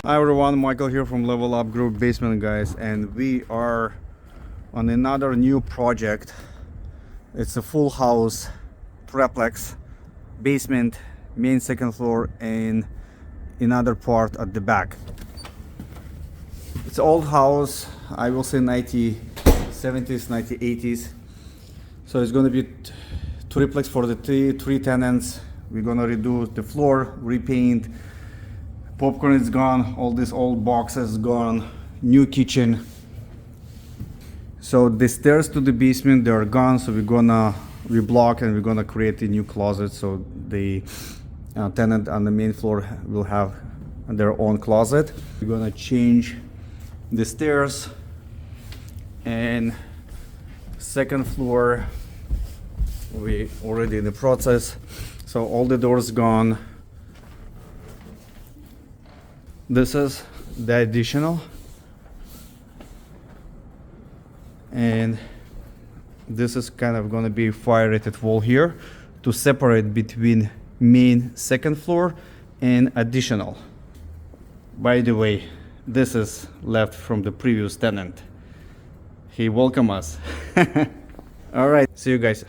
Hi everyone, Michael here from Level Up Group Basement Guys, and we are on another new project. It's a full house triplex, basement, main second floor, and another part at the back. It's old house, I will say 1970s, 1980s. So it's gonna be triplex for the three tenants. We're gonna redo the floor, repaint. Popcorn is gone, all these old boxes gone, new kitchen. So the stairs to the basement, they are gone, so we're gonna reblock and we're gonna create a new closet, so the tenant on the main floor will have their own closet. We're gonna change the stairs, and second floor we already in the process. So all the doors gone. This is the additional, and this is kind of going to be fire rated wall here to separate between main second floor and additional. By the way, this is left from the previous tenant. He welcomed us. All right, see you guys.